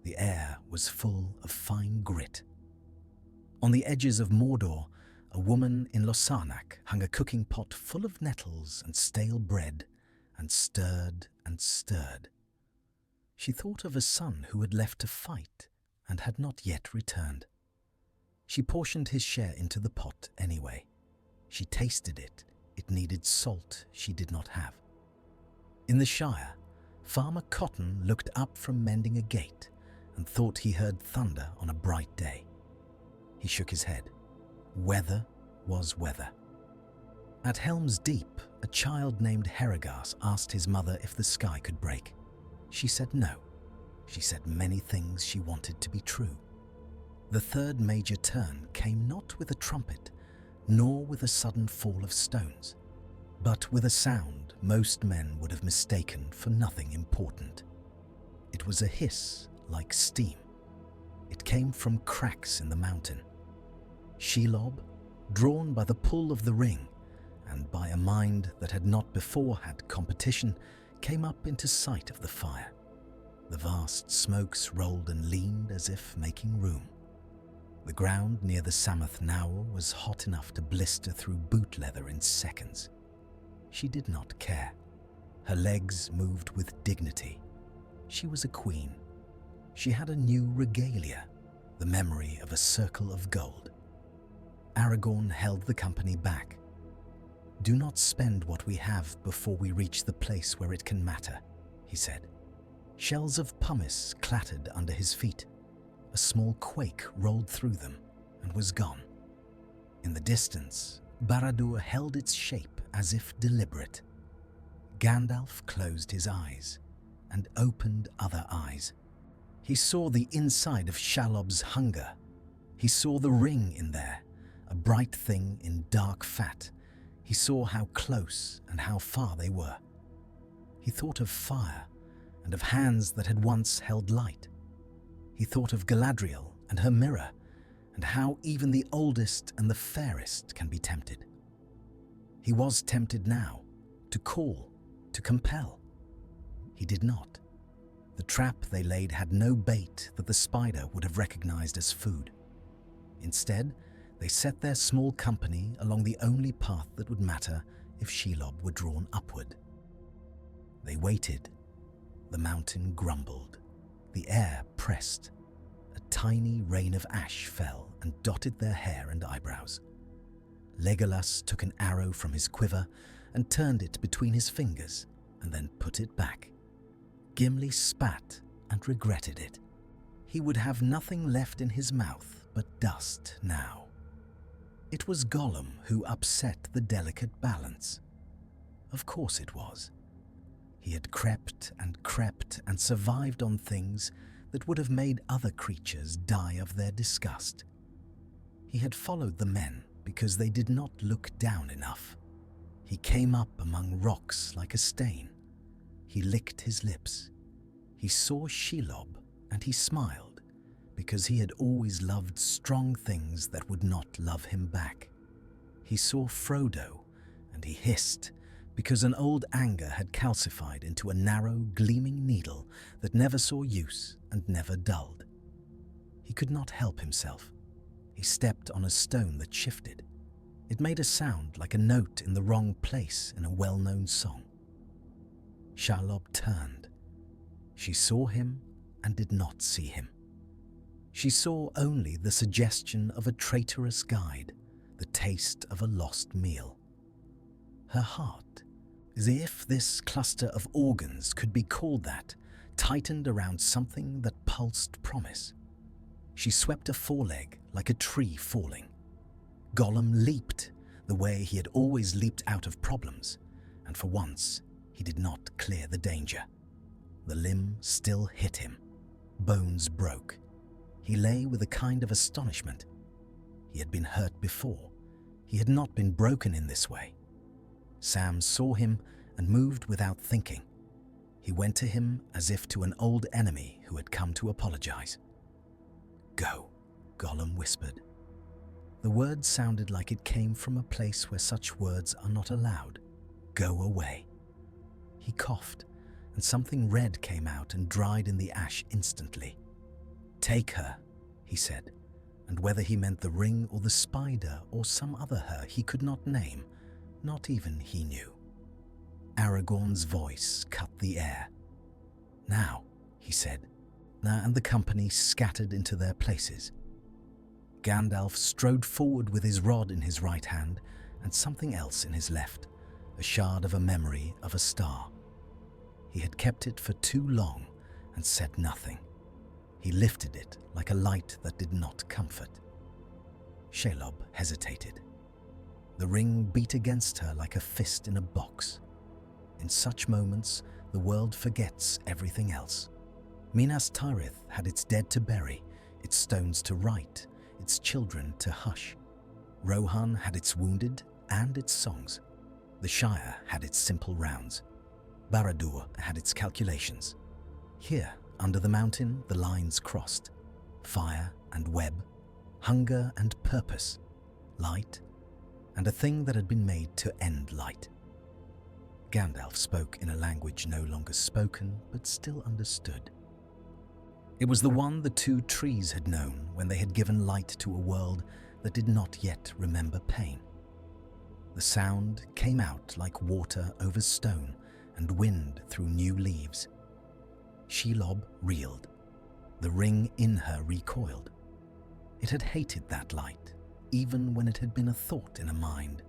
The air was full of fine grit. On the edges of Mordor, a woman in Lossarnach hung a cooking pot full of nettles and stale bread, and stirred and stirred. She thought of a son who had left to fight and had not yet returned. She portioned his share into the pot anyway. She tasted it. It needed salt she did not have. In the Shire, Farmer Cotton looked up from mending a gate and thought he heard thunder on a bright day. He shook his head. Weather was weather. At Helm's Deep, a child named Heragast asked his mother if the sky could break. She said no. She said many things she wanted to be true. The third major turn came not with a trumpet, nor with a sudden fall of stones, but with a sound most men would have mistaken for nothing important. It was a hiss like steam. It came from cracks in the mountain. Shelob, drawn by the pull of the ring, and by a mind that had not before had competition, came up into sight of the fire. The vast smokes rolled and leaned as if making room. The ground near the Samath Naur was hot enough to blister through boot leather in seconds. She did not care. Her legs moved with dignity. She was a queen. She had a new regalia, the memory of a circle of gold. Aragorn held the company back. "Do not spend what we have before we reach the place where it can matter," he said. Shells of pumice clattered under his feet. A small quake rolled through them and was gone. In the distance, Barad-dûr held its shape as if deliberate. Gandalf closed his eyes and opened other eyes. He saw the inside of Shelob's hunger. He saw the ring in there, a bright thing in dark fat. He saw how close and how far they were. He thought of fire and of hands that had once held light. He thought of Galadriel and her mirror, and how even the oldest and the fairest can be tempted. He was tempted now, to call, to compel. He did not. The trap they laid had no bait that the spider would have recognized as food. Instead, they set their small company along the only path that would matter if Shelob were drawn upward. They waited. The mountain grumbled. The air pressed. A tiny rain of ash fell and dotted their hair and eyebrows. Legolas took an arrow from his quiver and turned it between his fingers and then put it back. Gimli spat and regretted it. He would have nothing left in his mouth but dust now. It was Gollum who upset the delicate balance. Of course it was. He had crept and survived on things that would have made other creatures die of their disgust. He had followed the men because they did not look down enough. He came up among rocks like a stain. He licked his lips. He saw Shelob and he smiled because he had always loved strong things that would not love him back. He saw Frodo and he hissed because an old anger had calcified into a narrow, gleaming needle that never saw use and never dulled. He could not help himself. He stepped on a stone that shifted. It made a sound like a note in the wrong place in a well-known song. Shelob turned. She saw him and did not see him. She saw only the suggestion of a traitorous guide, the taste of a lost meal. Her heart, as if this cluster of organs could be called that, tightened around something that pulsed promise. She swept a foreleg like a tree falling. Gollum leaped the way he had always leaped out of problems, and for once he did not clear the danger. The limb still hit him. Bones broke. He lay with a kind of astonishment. He had been hurt before. He had not been broken in this way. Sam saw him and moved without thinking. He went to him as if to an old enemy who had come to apologize. "Go," Gollum whispered. The word sounded like it came from a place where such words are not allowed. "Go away." He coughed, and something red came out and dried in the ash instantly. "Take her," he said, and whether he meant the ring or the spider or some other her he could not name, not even he knew. Aragorn's voice cut the air. "Now," he said, and the company scattered into their places. Gandalf strode forward with his rod in his right hand and something else in his left, a shard of a memory of a star. He had kept it for too long and said nothing. He lifted it like a light that did not comfort. Shelob hesitated. The ring beat against her like a fist in a box. In such moments, the world forgets everything else. Minas Tirith had its dead to bury, its stones to write, its children to hush. Rohan had its wounded and its songs. The Shire had its simple rounds. Barad-dûr had its calculations. Here, under the mountain, the lines crossed. Fire and web, hunger and purpose, light, and a thing that had been made to end light. Gandalf spoke in a language no longer spoken, but still understood. It was the one the two trees had known when they had given light to a world that did not yet remember pain. The sound came out like water over stone and wind through new leaves. Shelob reeled. The ring in her recoiled. It had hated that light, even when it had been a thought in a mind.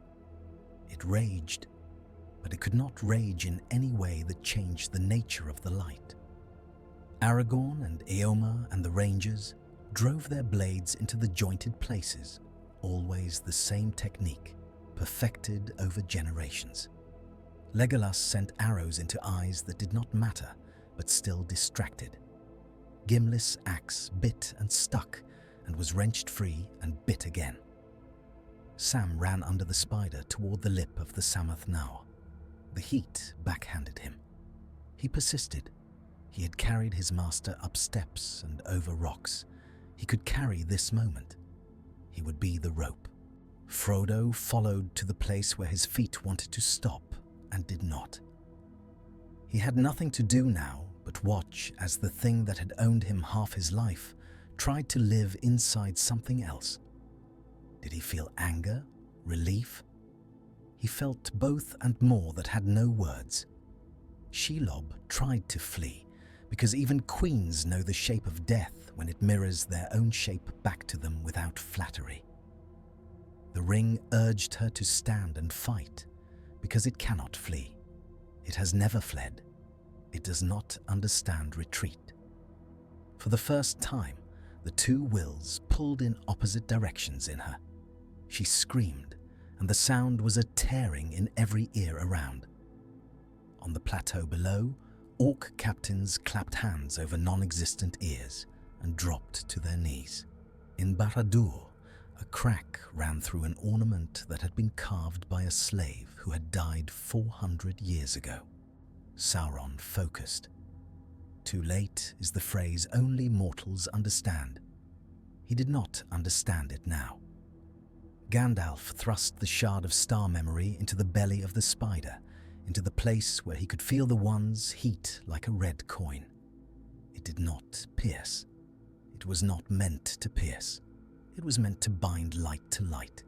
It raged, but it could not rage in any way that changed the nature of the light. Aragorn and Eomer and the Rangers drove their blades into the jointed places, always the same technique, perfected over generations. Legolas sent arrows into eyes that did not matter, but still distracted. Gimli's axe bit and stuck, and was wrenched free and bit again. Sam ran under the spider toward the lip of the Samath Naur. The heat backhanded him. He persisted. He had carried his master up steps and over rocks. He could carry this moment. He would be the rope. Frodo followed to the place where his feet wanted to stop and did not. He had nothing to do now but watch as the thing that had owned him half his life tried to live inside something else. Did he feel anger, relief? He felt both and more that had no words. Shelob tried to flee, because even queens know the shape of death when it mirrors their own shape back to them without flattery. The ring urged her to stand and fight, because it cannot flee. It has never fled. It does not understand retreat. For the first time, the two wills pulled in opposite directions in her. She screamed, and the sound was a tearing in every ear around. On the plateau below, orc captains clapped hands over non-existent ears and dropped to their knees. In Barad-dûr, a crack ran through an ornament that had been carved by a slave who had died 400 years ago. Sauron focused. Too late is the phrase only mortals understand. He did not understand it now. Gandalf thrust the shard of star memory into the belly of the spider, into the place where he could feel the one's heat like a red coin. It did not pierce. It was not meant to pierce. It was meant to bind light to light.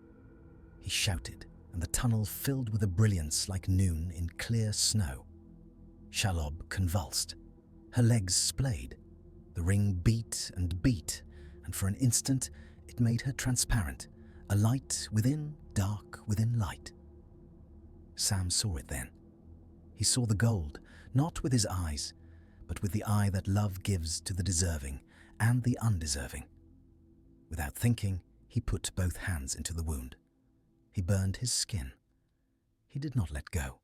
He shouted, and the tunnel filled with a brilliance like noon in clear snow. Shelob convulsed. Her legs splayed. The ring beat, and for an instant it made her transparent, a light within, dark within light. Sam saw it then. He saw the gold, not with his eyes, but with the eye that love gives to the deserving and the undeserving. Without thinking, he put both hands into the wound. He burned his skin. He did not let go.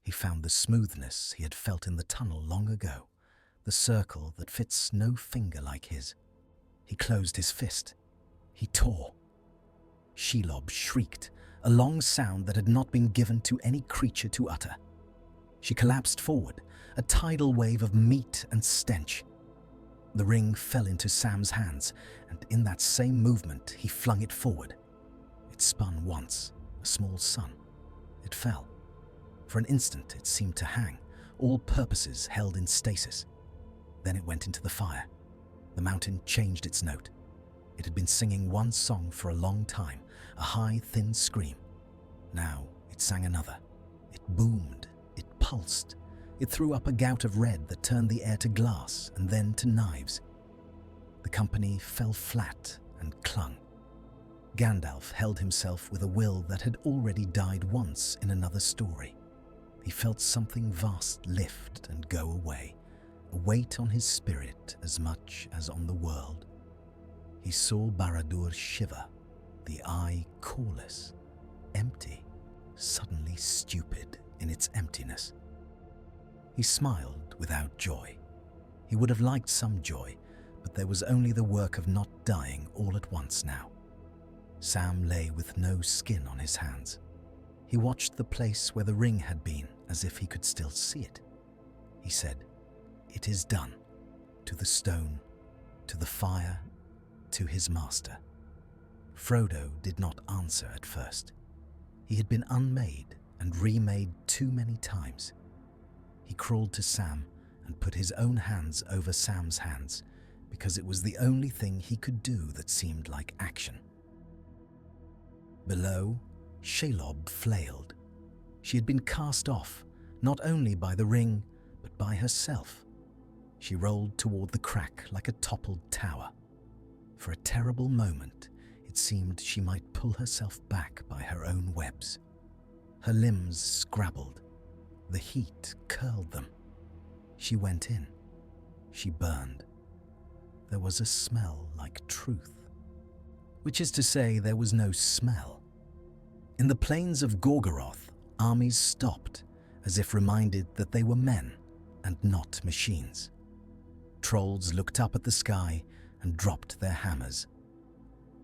He found the smoothness he had felt in the tunnel long ago, the circle that fits no finger like his. He closed his fist. He tore. Shelob shrieked, a long sound that had not been given to any creature to utter. She collapsed forward, a tidal wave of meat and stench. The ring fell into Sam's hands, and in that same movement he flung it forward. It spun once, a small sun. It fell. For an instant it seemed to hang, all purposes held in stasis. Then it went into the fire. The mountain changed its note. It had been singing one song for a long time, a high, thin scream. Now it sang another. It boomed, it pulsed. It threw up a gout of red that turned the air to glass and then to knives. The company fell flat and clung. Gandalf held himself with a will that had already died once in another story. He felt something vast lift and go away, a weight on his spirit as much as on the world. He saw Barad-dûr shiver, the eye coreless, empty, suddenly stupid in its emptiness. He smiled without joy. He would have liked some joy, but there was only the work of not dying all at once now. Sam lay with no skin on his hands. He watched the place where the ring had been as if he could still see it. He said, "It is done," to the stone, to the fire, to his master. Frodo did not answer at first. He had been unmade and remade too many times. He crawled to Sam and put his own hands over Sam's hands because it was the only thing he could do that seemed like action. Below, Shelob flailed. She had been cast off, not only by the ring, but by herself. She rolled toward the crack like a toppled tower. For a terrible moment, it seemed she might pull herself back by her own webs. Her limbs scrabbled. The heat curled them. She went in. She burned. There was a smell like truth. Which is to say, there was no smell. In the plains of Gorgoroth, armies stopped, as if reminded that they were men and not machines. Trolls looked up at the sky and dropped their hammers.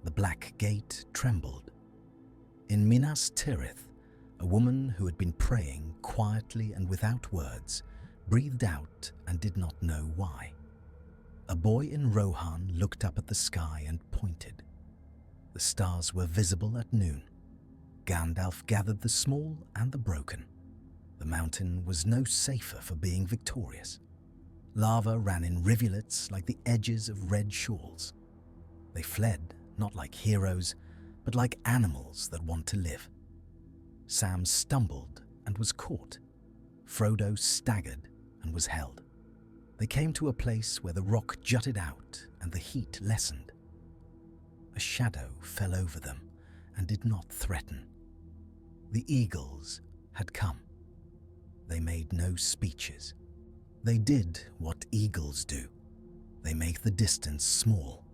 The black gate trembled. In Minas Tirith, a woman who had been praying quietly and without words breathed out and did not know why. A boy in Rohan looked up at the sky and pointed. The stars were visible at noon. Gandalf gathered the small and the broken. The mountain was no safer for being victorious. Lava ran in rivulets like the edges of red shawls. They fled, not like heroes, but like animals that want to live. Sam stumbled and was caught. Frodo staggered and was held. They came to a place where the rock jutted out and the heat lessened. A shadow fell over them and did not threaten. The eagles had come. They made no speeches. They did what eagles do. They make the distance small.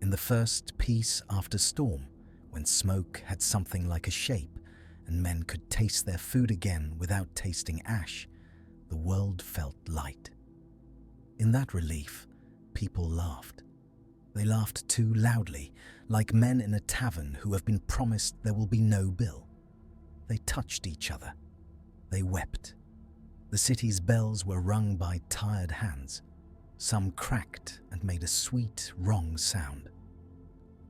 In the first peace after storm, when smoke had something like a shape and men could taste their food again without tasting ash, the world felt light. In that relief, people laughed. They laughed too loudly, like men in a tavern who have been promised there will be no bill. They touched each other. They wept. The city's bells were rung by tired hands. Some cracked and made a sweet, wrong sound.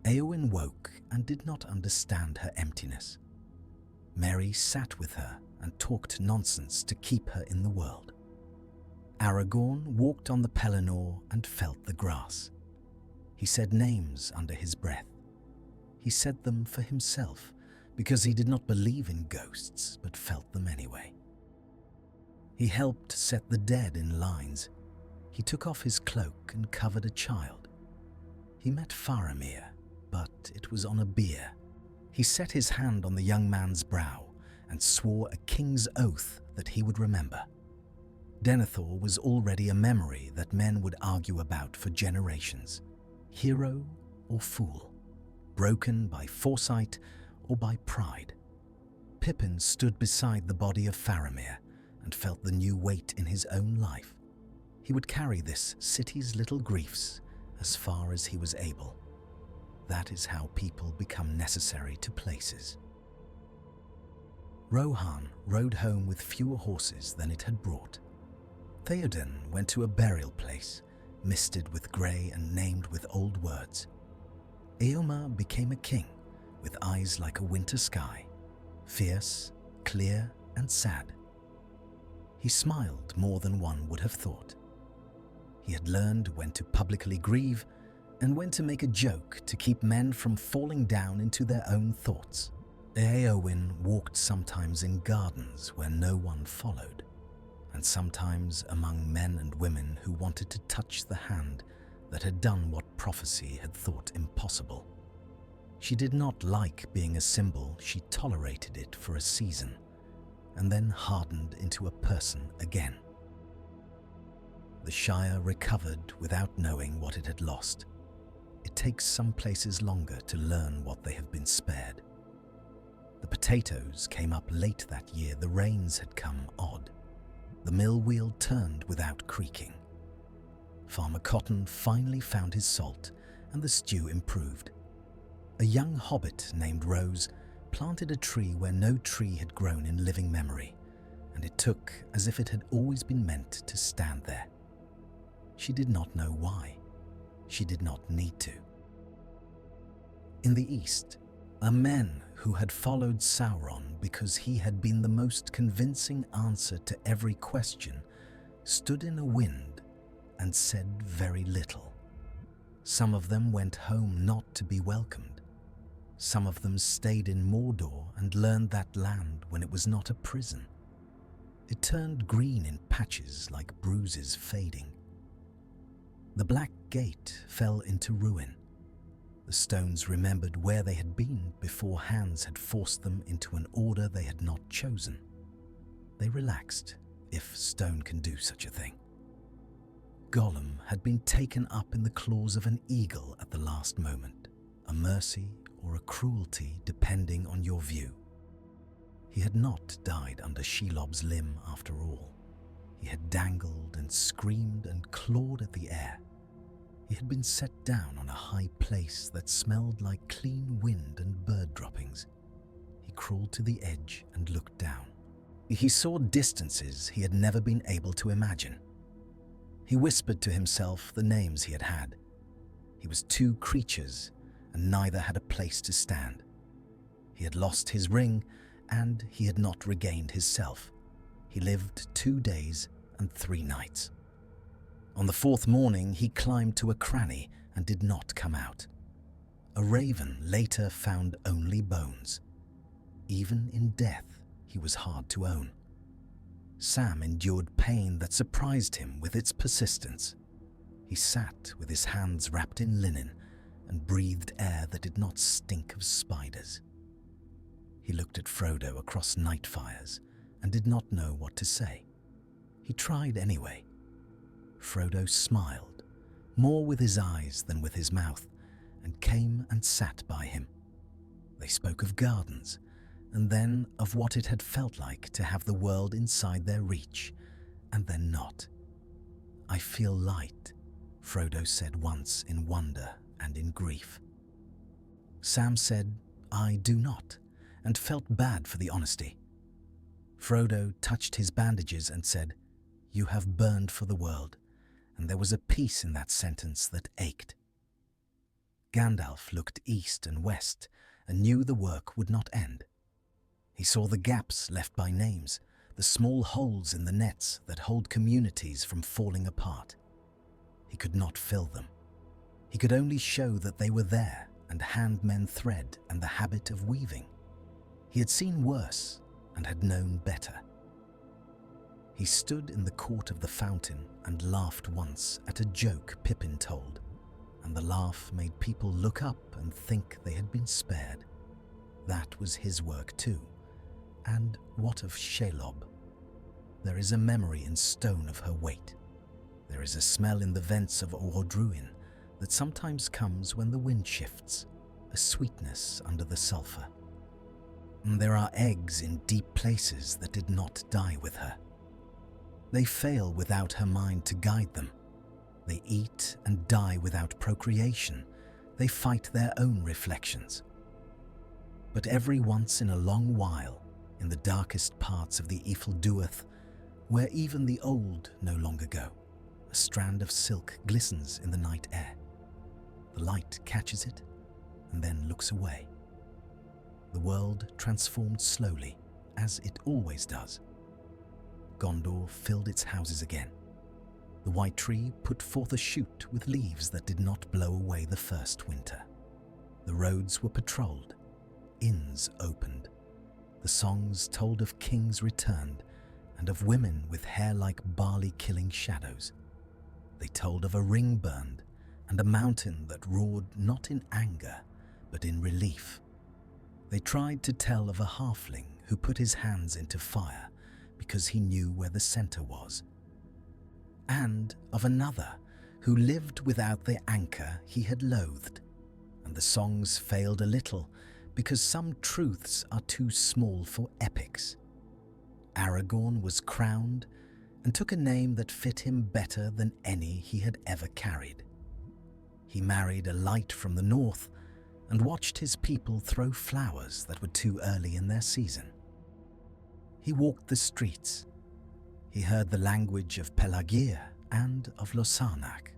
Éowyn woke and did not understand her emptiness. Merry sat with her and talked nonsense to keep her in the world. Aragorn walked on the Pelennor and felt the grass. He said names under his breath. He said them for himself, because he did not believe in ghosts, but felt them anyway. He helped set the dead in lines. He took off his cloak and covered a child. He met Faramir, but it was on a bier. He set his hand on the young man's brow and swore a king's oath that he would remember. Denethor was already a memory that men would argue about for generations. Hero or fool, broken by foresight or by pride. Pippin stood beside the body of Faramir and felt the new weight in his own life. He would carry this city's little griefs as far as he was able. That is how people become necessary to places. Rohan rode home with fewer horses than it had brought. Theoden went to a burial place, misted with grey and named with old words. Eomer became a king, with eyes like a winter sky, fierce, clear, and sad. He smiled more than one would have thought. He had learned when to publicly grieve and when to make a joke to keep men from falling down into their own thoughts. Eowyn walked sometimes in gardens where no one followed, and sometimes among men and women who wanted to touch the hand that had done what prophecy had thought impossible. She did not like being a symbol. She tolerated it for a season, and then hardened into a person again. The Shire recovered without knowing what it had lost. It takes some places longer to learn what they have been spared. The potatoes came up late that year. The rains had come odd. The mill wheel turned without creaking. Farmer Cotton finally found his salt, and the stew improved. A young hobbit named Rose planted a tree where no tree had grown in living memory, and it took as if it had always been meant to stand there. She did not know why. She did not need to. In the east, a men who had followed Sauron because he had been the most convincing answer to every question stood in a wind and said very little. Some of them went home not to be welcomed. Some of them stayed in Mordor and learned that land when it was not a prison. It turned green in patches like bruises fading. The Black Gate fell into ruin. The stones remembered where they had been before hands had forced them into an order they had not chosen. They relaxed, if stone can do such a thing. Gollum had been taken up in the claws of an eagle at the last moment, a mercy or a cruelty depending on your view. He had not died under Shelob's limb after all. He had dangled and screamed and clawed at the air. He had been set down on a high place that smelled like clean wind and bird droppings. He crawled to the edge and looked down. He saw distances he had never been able to imagine. He whispered to himself the names he had had. He was two creatures, and neither had a place to stand. He had lost his ring, and he had not regained his self. He lived 2 days and 3 nights. On the 4th morning, he climbed to a cranny and did not come out. A raven later found only bones. Even in death, he was hard to own. Sam endured pain that surprised him with its persistence. He sat with his hands wrapped in linen and breathed air that did not stink of spiders. He looked at Frodo across night fires and did not know what to say. He tried anyway. Frodo smiled, more with his eyes than with his mouth, and came and sat by him. They spoke of gardens, and then of what it had felt like to have the world inside their reach, and then not. "I feel light," Frodo said once in wonder and in grief. Sam said, "I do not," and felt bad for the honesty. Frodo touched his bandages and said, "You have burned for the world," and there was a peace in that sentence that ached. Gandalf looked east and west, and knew the work would not end. He saw the gaps left by names, the small holes in the nets that hold communities from falling apart. He could not fill them. He could only show that they were there and hand men thread and the habit of weaving. He had seen worse and had known better. He stood in the court of the fountain and laughed once at a joke Pippin told, and the laugh made people look up and think they had been spared. That was his work too. And what of Shelob? There is a memory in stone of her weight. There is a smell in the vents of Ordruin that sometimes comes when the wind shifts, a sweetness under the sulphur. And there are eggs in deep places that did not die with her. They fail without her mind to guide them. They eat and die without procreation. They fight their own reflections. But every once in a long while, in the darkest parts of the Ifilduath, where even the old no longer go, a strand of silk glistens in the night air. The light catches it and then looks away. The world transformed slowly, as it always does. Gondor filled its houses again. The white tree put forth a shoot with leaves that did not blow away the first winter. The roads were patrolled, inns opened. The songs told of kings returned and of women with hair like barley-killing shadows. They told of a ring burned and a mountain that roared not in anger, but in relief. They tried to tell of a halfling who put his hands into fire because he knew where the center was, and of another who lived without the anchor he had loathed. And the songs failed a little because some truths are too small for epics. Aragorn was crowned and took a name that fit him better than any he had ever carried. He married a light from the north and watched his people throw flowers that were too early in their season. He walked the streets. He heard the language of Pelagir and of Lossarnach,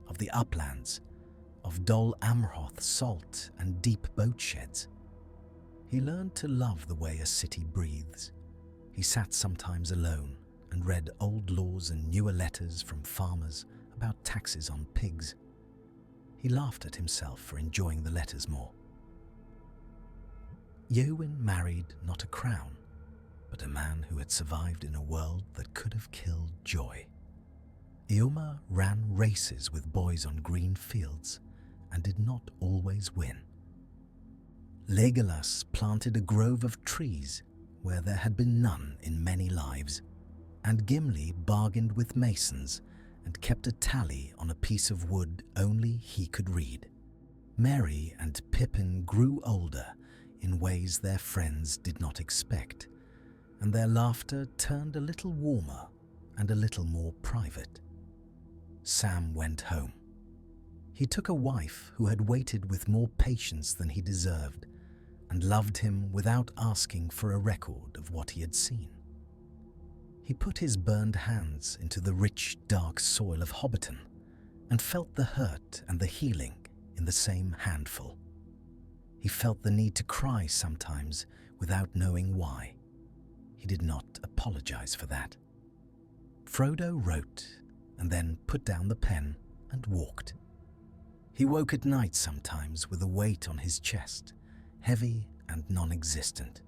of the uplands, of Dol Amroth's salt and deep boat sheds. He learned to love the way a city breathes. He sat sometimes alone and read old laws and newer letters from farmers about taxes on pigs. He laughed at himself for enjoying the letters more. Eowyn married not a crown, but a man who had survived in a world that could have killed joy. Eomer ran races with boys on green fields and did not always win. Legolas planted a grove of trees where there had been none in many lives, and Gimli bargained with masons and kept a tally on a piece of wood only he could read. Merry and Pippin grew older in ways their friends did not expect, and their laughter turned a little warmer and a little more private. Sam went home. He took a wife who had waited with more patience than he deserved, and loved him without asking for a record of what he had seen. He put his burned hands into the rich, dark soil of Hobbiton and felt the hurt and the healing in the same handful. He felt the need to cry sometimes without knowing why. He did not apologize for that. Frodo wrote and then put down the pen and walked. He woke at night sometimes with a weight on his chest, heavy and non-existent.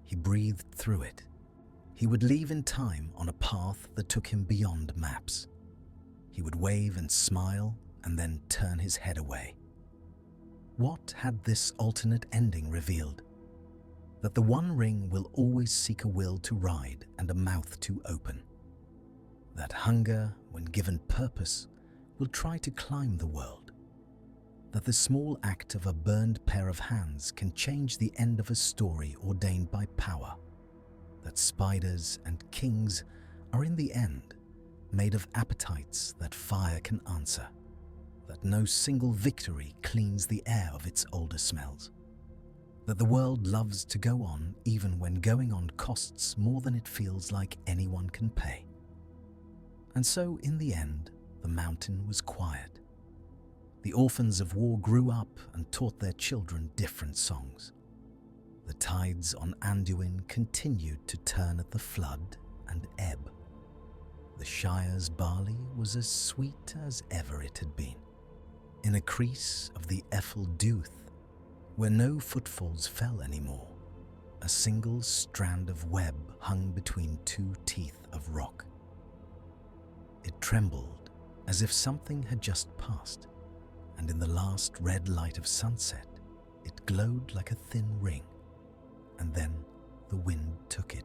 He breathed through it. He would leave in time on a path that took him beyond maps. He would wave and smile and then turn his head away. What had this alternate ending revealed? That the One Ring will always seek a will to ride and a mouth to open. That hunger, when given purpose, will try to climb the world. That the small act of a burned pair of hands can change the end of a story ordained by power. That spiders and kings are in the end made of appetites that fire can answer. That no single victory cleans the air of its older smells. That the world loves to go on even when going on costs more than it feels like anyone can pay. And so in the end, the mountain was quiet. The orphans of war grew up and taught their children different songs. The tides on Anduin continued to turn at the flood and ebb. The Shire's barley was as sweet as ever it had been. In a crease of the Effel Dúth, where no footfalls fell anymore, a single strand of web hung between two teeth of rock. It trembled as if something had just passed, and in the last red light of sunset, it glowed like a thin ring, and then the wind took it.